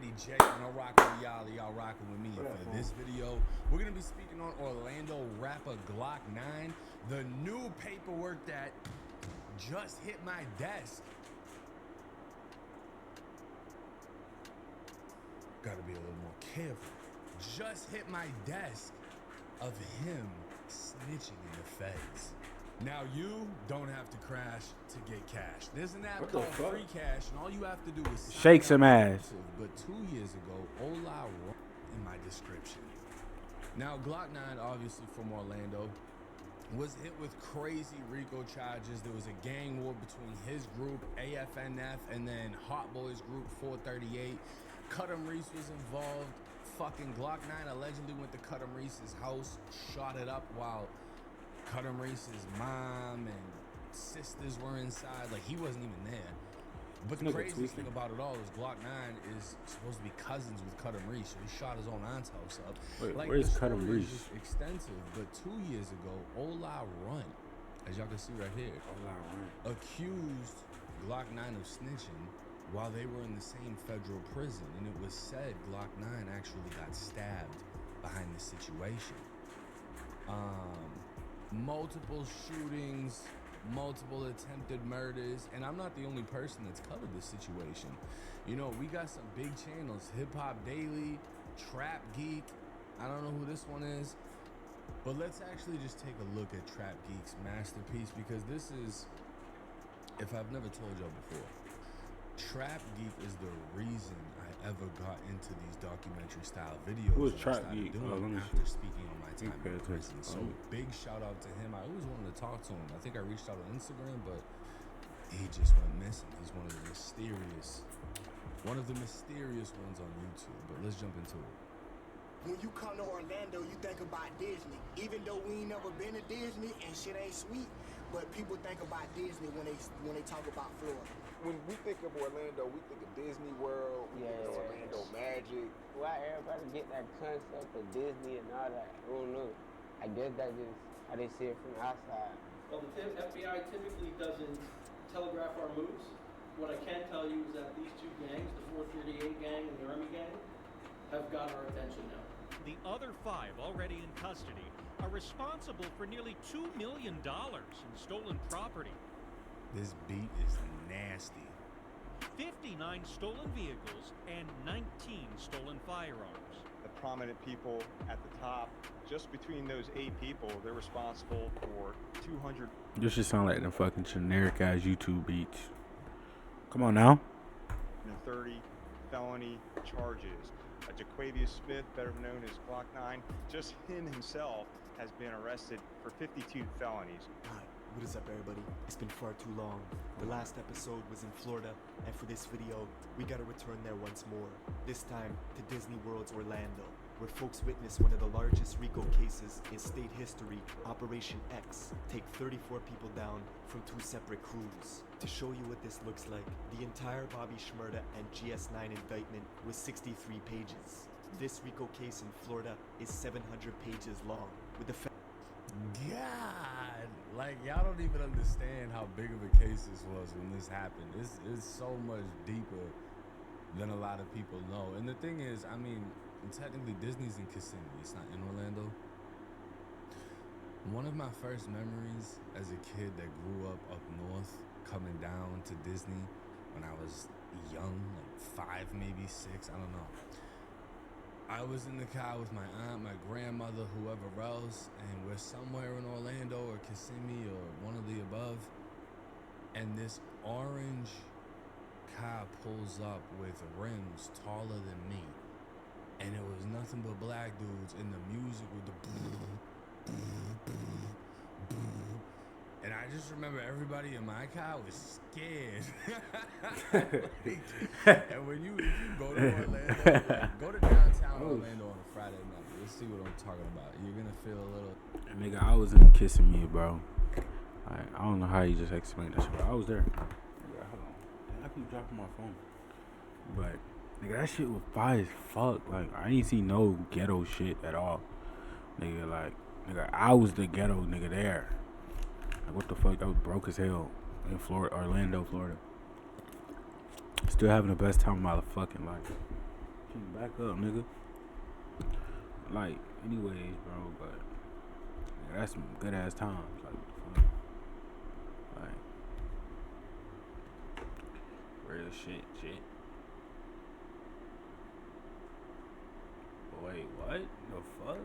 J, and I'm rocking with y'all rocking with me. And for this video, we're gonna be speaking on Orlando rapper Glock 9, the new paperwork that just hit my desk. Gotta be a little more careful. Just hit my desk of him snitching in the feds. Now you don't have to crash to get cash. There's an app called Free Cash, and all you have to do is shake some ass. But 2 years ago, Ola in my description. Now Glock 9, obviously from Orlando, was hit with crazy RICO charges. There was a gang war between his group, AFNF, and then Hot Boys group 438. Cuddum Reese was involved. Fucking Glock 9 allegedly went to Cuddum Reese's house, shot it up while Cuddum Reese's mom and sisters were inside. Like, he wasn't even there. But the craziest thing about it all is Glock 9 is supposed to be cousins with Cuddum Reese, so he shot his own aunt's house up. Wait, like, where's Cuddum Reese? Extensive, but 2 years ago, Ola Run, as y'all can see right here, accused Glock 9 of snitching while they were in the same federal prison, and it was said Glock 9 actually got stabbed behind the situation. Multiple shootings, multiple attempted murders, and I'm not the only person that's covered this situation. You know, we got some big channels, Hip Hop Daily, Trap Geek, I don't know who this one is, but let's actually just take a look at Trap Geek's masterpiece, because this is, if I've never told y'all before, Trap Geek is the reason I ever got into these documentary style videos. Who is Trap Geek? After speaking on my time in prison. So big shout out to him. I always wanted to talk to him. I think I reached out on Instagram, but he just went missing. He's one of the mysterious ones on YouTube. But let's jump into it. When you come to Orlando, you think about Disney. Even though we ain't never been to Disney and shit ain't sweet, but people think about Disney when they talk about Florida. When we think of Orlando, we think of Disney World, we think of Orlando Magic. Why everybody get that concept of Disney and all that? I don't know. I guess that's just how they see it from the outside. Well, the FBI typically doesn't telegraph our moves. What I can tell you is that these two gangs, the 438 gang and the Army gang, have got our attention now. The other 5 already in custody are responsible for nearly $2 million in stolen property. This beat is nasty. 59 stolen vehicles and 19 stolen firearms. The prominent people at the top, just between those 8 people, they're responsible for 200. This just sound like the fucking generic ass YouTube beats. Come on now. 30 felony charges. Jaquavius Smith, better known as Glock 9, just him himself has been arrested for 52 felonies. Hi, what is up everybody? It's been far too long. The last episode was in Florida, and for this video, we gotta return there once more. This time to Disney World's Orlando, where folks witnessed one of the largest RICO cases in state history, Operation X, take 34 people down from 2 separate crews. To show you what this looks like, the entire Bobby Shmurda and GS9 indictment was 63 pages. This RICO case in Florida is 700 pages long, with the God, like, y'all don't even understand how big of a case this was when this happened. It's so much deeper than a lot of people know. And the thing is, I mean, technically Disney's in Kissimmee, it's not in Orlando. One of my first memories as a kid that grew up north, coming down to Disney when I was young, like 5, maybe 6, I don't know. I was in the car with my aunt, my grandmother, whoever else, and we're somewhere in Orlando or Kissimmee or one of the above, and this orange car pulls up with rims taller than me, and it was nothing but black dudes, and the music with the and I just remember everybody in my car was scared. And when you go to Orlando, go to downtown Orlando on a Friday night. Let's see what I'm talking about. You're gonna feel a little. Nigga, I was in Kissimmee, bro. I don't know how you just explained that shit, but I was there. Nigga, hold on. I keep dropping my phone. But nigga, that shit was fire as fuck. Like, I ain't see no ghetto shit at all. Nigga, I was the ghetto nigga there. Like, what the fuck? I was broke as hell in Florida, Orlando, Florida. Still having the best time of my fucking life. Can't back up, nigga. Like, anyways, bro, but yeah, that's some good ass times. Like, what the fuck? Like, real shit. Wait, what? The fuck?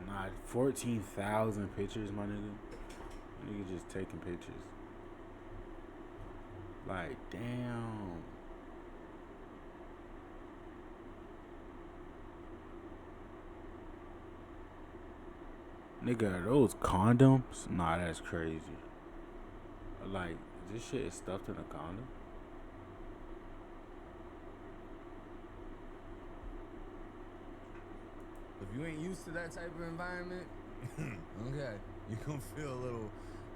Nah, 14,000 pictures, my nigga. Nigga just taking pictures. Like, damn. Nigga, are those condoms? Nah, that's crazy. Like, this shit is stuffed in a condom? If you ain't used to that type of environment, okay, you're gonna feel a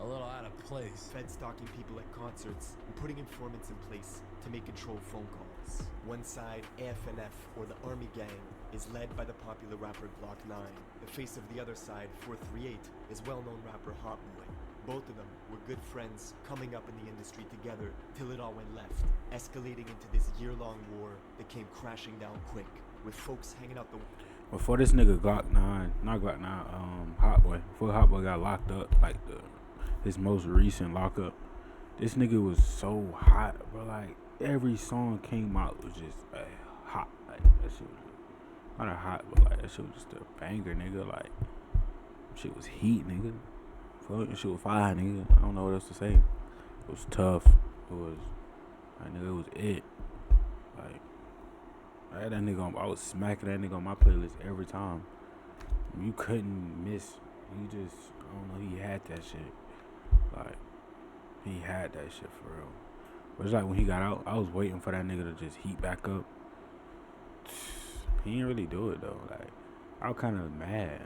little out of place. Fed stalking people at concerts and putting informants in place to make controlled phone calls. One side, AFNF, or the Army Gang, is led by the popular rapper Glock 9. The face of the other side, 438, is well-known rapper Hot Boy. Both of them were good friends coming up in the industry together till it all went left, escalating into this year-long war that came crashing down quick, with folks hanging out the... Before this nigga Hot Boy, before Hot Boy got locked up, like his most recent lockup, this nigga was so hot, bro. Like every song came out was just hot. Like that shit was not a hot, but like that shit was just a banger, nigga. Like shit was heat, nigga. Fuck, shit was fire, nigga. I don't know what else to say. It was tough. It was, like, nigga, it was it. Like. I had that nigga on, I was smacking that nigga on my playlist every time. You couldn't miss. He just, I don't know, he had that shit. Like, he had that shit for real. But it's like when he got out, I was waiting for that nigga to just heat back up. He didn't really do it though. Like, I was kind of mad.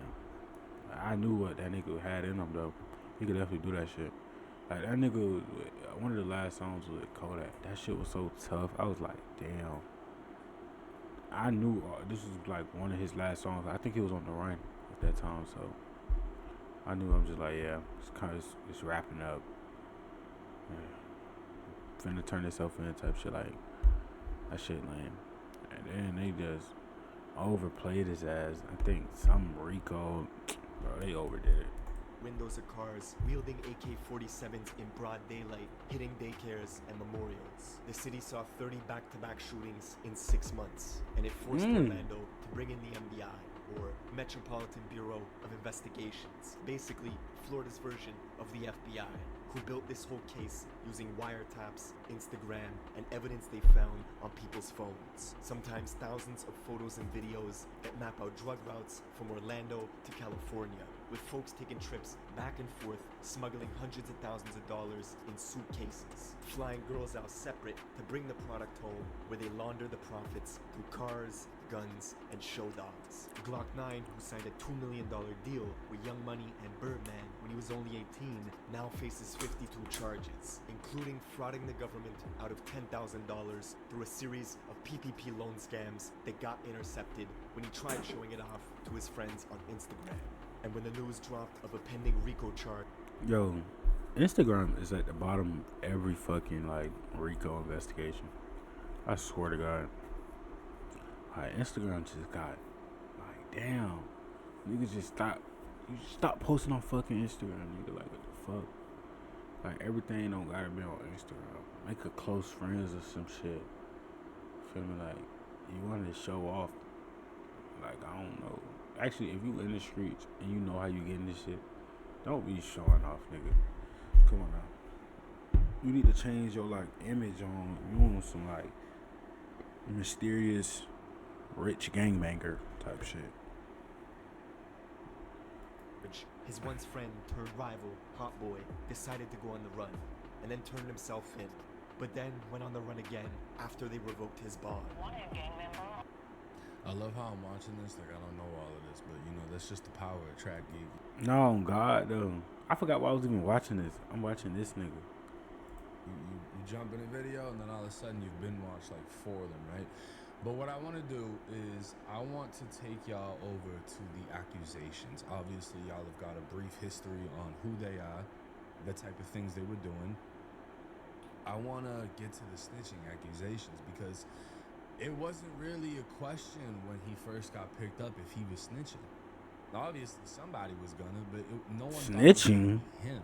I knew what that nigga had in him though. He could definitely do that shit. Like, that nigga, one of the last songs was with Kodak. That shit was so tough. I was like, damn. I knew this was like one of his last songs. I think he was on the run at that time, so I knew. I'm just like, yeah, it's wrapping up. Yeah. Finna turn itself in type shit. Like that shit lame. And then they just overplayed his ass. I think some Rico, bro, they overdid it. Windows of cars, wielding AK-47s in broad daylight, hitting daycares and memorials. The city saw 30 back-to-back shootings in 6 months, and it forced Orlando to bring in the MBI, or Metropolitan Bureau of Investigations, basically Florida's version of the FBI, who built this whole case using wiretaps, Instagram, and evidence they found on people's phones. Sometimes thousands of photos and videos that map out drug routes from Orlando to California, with folks taking trips back and forth, smuggling hundreds of thousands of dollars in suitcases, flying girls out separate to bring the product home, where they launder the profits through cars, guns, and show dogs. Glock 9, who signed a $2 million deal with Young Money and Birdman when he was only 18, now faces 52 charges, including frauding the government out of $10,000 through a series of PPP loan scams that got intercepted when he tried showing it off to his friends on Instagram. And when the news dropped of a pending RICO charge... Yo, Instagram is at the bottom of every fucking, like, RICO investigation. I swear to God. Like, Instagram just got, like, damn. Niggas just stop. You stop posting on fucking Instagram, nigga. Like, what the fuck? Like, everything don't gotta be on Instagram. Make a close friends or some shit. Feel me? Like, you wanted to show off. Like, I don't know. Actually, if you in the streets and you know how you getting this shit, don't be showing off, nigga. Come on now. You need to change your, like, image on. You want some, like, mysterious, rich gangbanger type shit. His once friend turned rival, Hot Boy, decided to go on the run, and then turned himself in, but then went on the run again after they revoked his bond. I love how I'm watching this. Like, I don't know all of this, but, you know, that's just the power of Track Geek. No, God, though. I forgot why I was even watching this. I'm watching this nigga. You jump in a video, and then all of a sudden you've been watched, like, 4 of them, right? But what I want to do is I want to take y'all over to the accusations. Obviously, y'all have got a brief history on who they are, the type of things they were doing. I want to get to the snitching accusations because it wasn't really a question when he first got picked up if he was snitching. Obviously, somebody was gonna, but no one Snitching? thought it would be him.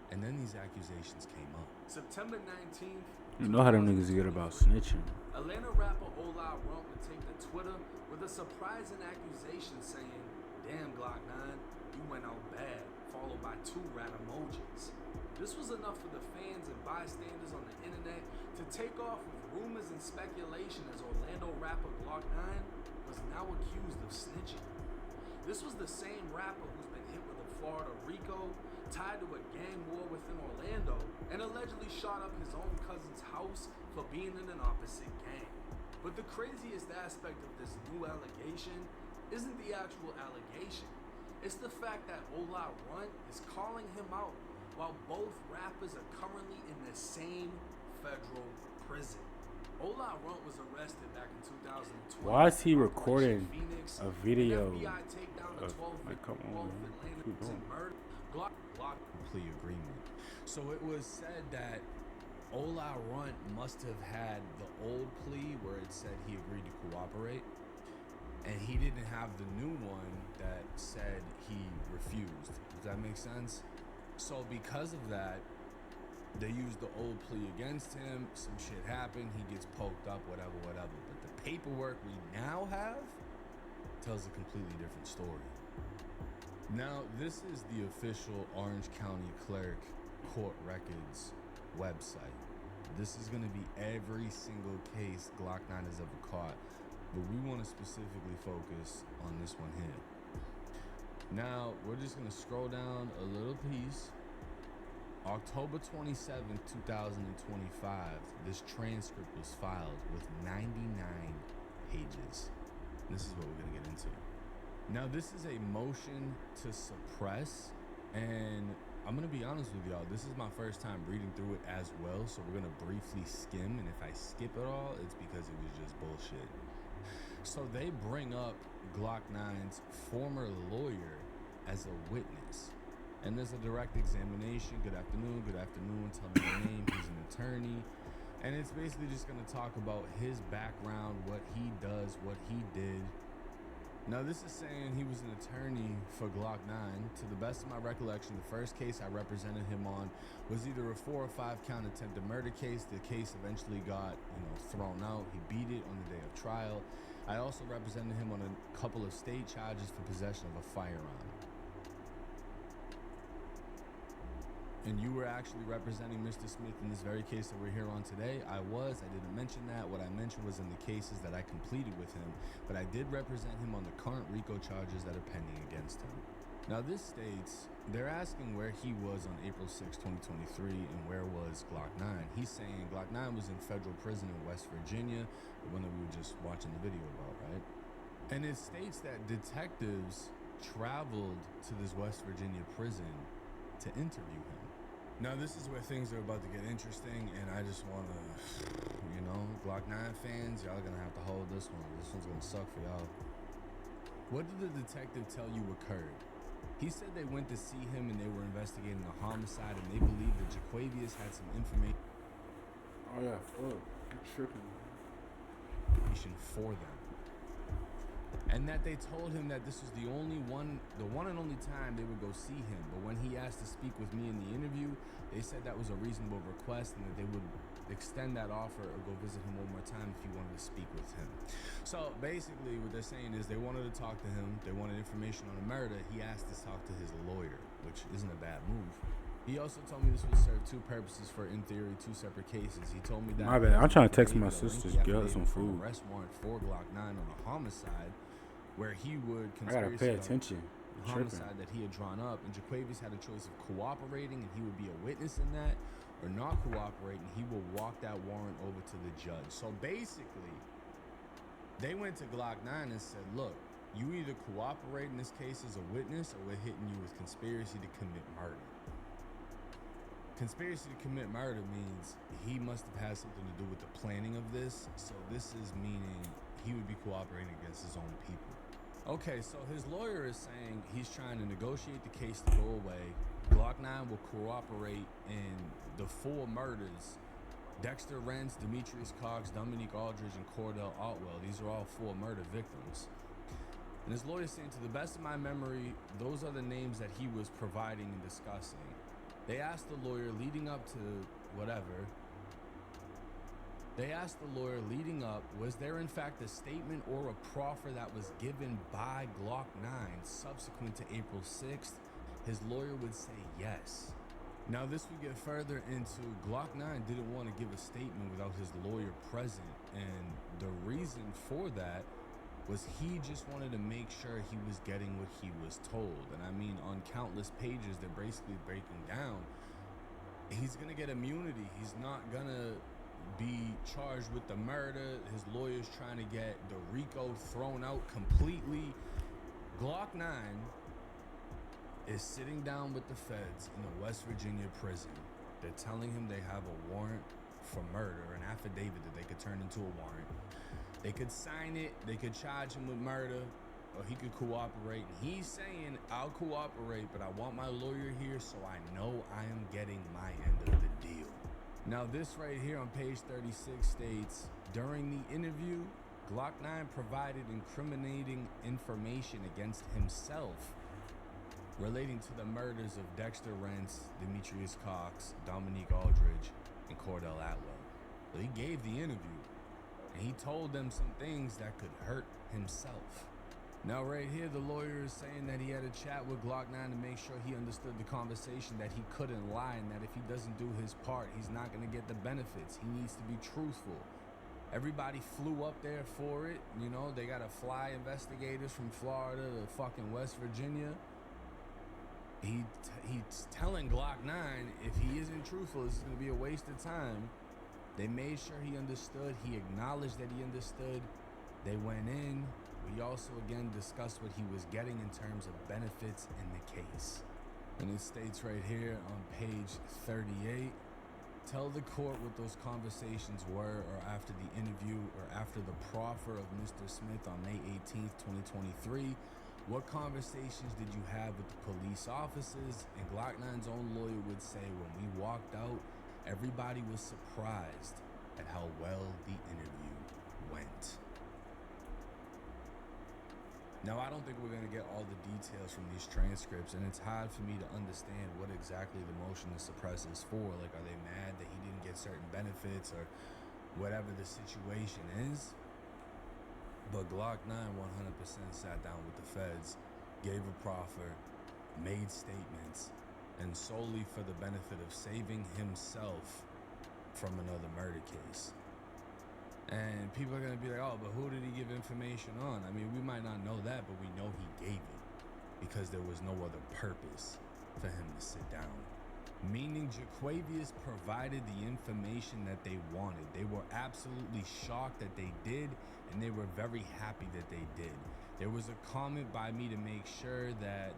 And then these accusations came up. September 19th. You know how them niggas get about snitching. Atlanta rapper Ola Rump would take to Twitter with a surprising accusation saying, "Damn, Glock 9, you went out bad," followed by 2 rat emojis. This was enough for the fans and bystanders on the internet to take off with rumors and speculation as Orlando rapper Glock 9 was now accused of snitching. This was the same rapper who's been hit with a Florida RICO, tied to a gang war within Orlando, and allegedly shot up his own cousin's house for being in an opposite gang. But the craziest aspect of this new allegation isn't the actual allegation. It's the fact that Ola Runt is calling him out while both rappers are currently in the same federal prison. Ola Runt was arrested back in 2020. Why is he recording Phoenix, a video FBI takedown of 12 like, come on, man. Atlantis and murder. Glock plea agreement. So it was said that Ola Runt must have had the old plea where it said he agreed to cooperate, and he didn't have the new one that said he refused. Does that make sense? So because of that, they used the old plea against him. Some shit happened. He gets poked up, whatever. But the paperwork we now have tells a completely different story. Now, this is the official Orange County Clerk Court Records website. This is going to be every single case Glock 9 has ever caught, but we want to specifically focus on this one here. Now, we're just going to scroll down a little piece. October 27th, 2025, this transcript was filed with 99 pages. This is what we're going to get into. Now, this is a motion to suppress, and I'm going to be honest with y'all, this is my first time reading through it as well, so we're going to briefly skim, and if I skip it all, it's because it was just bullshit. So they bring up Glock 9's former lawyer as a witness. And there's a direct examination. Good afternoon, tell me your name. He's an attorney. And it's basically just going to talk about his background, what he does, what he did. Now, this is saying he was an attorney for Glock 9. To the best of my recollection, the first case I represented him on was either a 4 or 5 count attempted murder case. The case eventually got, thrown out. He beat it on the day of trial. I also represented him on a couple of state charges for possession of a firearm. And you were actually representing Mr. Smith in this very case that we're here on today. I didn't mention that. What I mentioned was in the cases that I completed with him, but I did represent him on the current RICO charges that are pending against him. Now this states, they're asking where he was on April 6, 2023, and where was Glock 9. He's saying Glock 9 was in federal prison in West Virginia, the one that we were just watching the video about, right? And it states that detectives traveled to this West Virginia prison to interview him. Now, this is where things are about to get interesting, and I just want to, Glock 9 fans, y'all are going to have to hold this one. This one's going to suck for y'all. What did the detective tell you occurred? He said they went to see him and they were investigating a homicide, and they believed that Jaquavius had some information. Oh, yeah, fuck. I'm tripping. For them. And that they told him that this was the one and only time they would go see him. But when he asked to speak with me in the interview, they said that was a reasonable request and that they would extend that offer or go visit him one more time if he wanted to speak with him. So basically what they're saying is they wanted to talk to him. They wanted information on the murder. He asked to talk to his lawyer, which isn't a bad move. He also told me this would serve 2 purposes for, in theory, 2 separate cases. He told me that... My bad. I'm trying to text my sisters, get her some food. Arrest warrant for Glock 9 on a homicide where he would I gotta pay attention. Homicide that he had drawn up, and Jaquavius had a choice of cooperating and he would be a witness in that, or not cooperating. He will walk that warrant over to the judge. So basically, they went to Glock 9 and said, look, you either cooperate in this case as a witness or we're hitting you with conspiracy to commit murder. Conspiracy to commit murder means he must have had something to do with the planning of this. So this is meaning he would be cooperating against his own people. Okay, so his lawyer is saying he's trying to negotiate the case to go away. Glock 9 will cooperate in the 4 murders Dexter Rents, Demetrius Cox, Dominique Aldridge, and Cordell Otwell. These are all 4 murder victims. And his lawyer saying, to the best of my memory, those are the names that he was providing and discussing. They asked the lawyer leading up to whatever. They asked the lawyer leading up, was there in fact a statement or a proffer that was given by Glock 9 subsequent to April 6th? His lawyer would say yes. Now this would get further into Glock 9 didn't want to give a statement without his lawyer present. And the reason for that was he just wanted to make sure he was getting what he was told. And I mean, on countless pages, they're basically breaking down. He's going to get immunity. He's not going to be charged with the murder. His lawyer's trying to get the RICO thrown out completely. Glock 9 is sitting down with the feds in a West Virginia prison. They're telling him they have a warrant for murder, an affidavit that they could turn into a warrant. They could sign it, they could charge him with murder, or he could cooperate. And he's saying, I'll cooperate, but I want my lawyer here so I know I am getting my end of the deal. Now this right here on page 36 states, during the interview, Glock 9 provided incriminating information against himself relating to the murders of Dexter Rents, Demetrius Cox, Dominique Aldridge, and Cordell Atwell. So he gave the interview, and he told them some things that could hurt himself. Now right here, the lawyer is saying that he had a chat with Glock 9 to make sure he understood the conversation, that he couldn't lie, and that if he doesn't do his part, he's not going to get the benefits. He needs to be truthful. Everybody flew up there for it. You know, they got to fly investigators from Florida to fucking West Virginia. He's telling Glock 9, if he isn't truthful, this is going to be a waste of time. They made sure he understood. He acknowledged that he understood. They went in. We also, again, discussed what he was getting in terms of benefits in the case. And it states right here on page 38, tell the court what those conversations were, or after the interview, or after the proffer of Mr. Smith on May 18th, 2023. What conversations did you have with the police officers? And Glock 9's own lawyer would say, when we walked out, everybody was surprised at how well the interview went. Now, I don't think we're going to get all the details from these transcripts, and it's hard for me to understand what exactly the motion to suppress is for. Like, are they mad that he didn't get certain benefits or whatever the situation is? But Glock 9 100% sat down with the feds, gave a proffer, made statements, and solely for the benefit of saving himself from another murder case. And people are going to be like, oh, but who did he give information on? I mean, we might not know that, but we know he gave it because there was no other purpose for him to sit down. Meaning Jaquavius provided the information that they wanted. They were absolutely shocked that they did, and they were very happy that they did. There was a comment by me to make sure that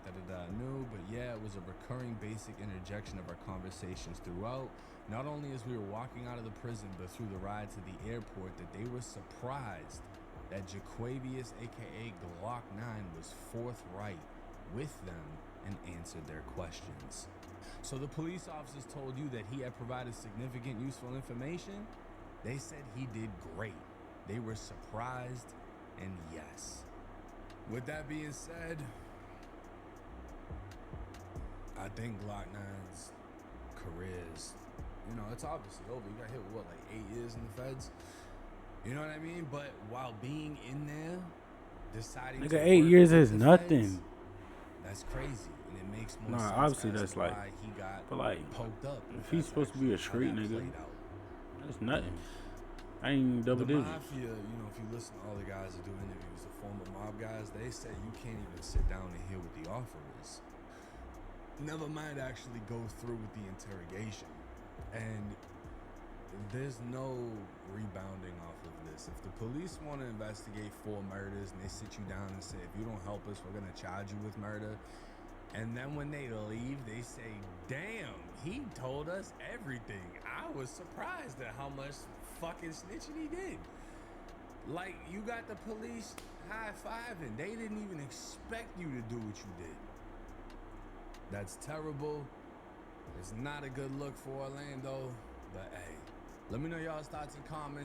knew, but yeah, it was a recurring basic interjection of our conversations throughout. Not only as we were walking out of the prison, but through the ride to the airport, that they were surprised that Jaquavius, aka Glock 9, was forthright with them and answered their questions. So the police officers told you that he had provided significant useful information. They said he did great. They were surprised, and yes. With that being said, I think Glock 9's career is, you know, it's obviously over. You got hit with, what, like 8 years in the feds? You know what I mean? But while being in there, deciding nigga, to 8 work years with is the nothing. feds, that's crazy. And it makes more Nah, sense obviously as that's to like, why he got but like, poked up. if he's supposed to be a street nigga, that's nothing. I ain't double The digits. mafia, you know, if you listen to all the guys that do interviews, the former mob guys, they say you can't even sit down and hear what the offer is. Never mind actually go through with the interrogation. And there's no rebounding off of this. If the police want to investigate 4 murders and they sit you down and say, if you don't help us, we're going to charge you with murder. And then when they leave, they say, damn, he told us everything. I was surprised at how much fucking snitching he did. Like, you got the police high-fiving. They didn't even expect you to do what you did. That's terrible. It's not a good look for Orlando, but hey, Let me know y'all's thoughts and comments.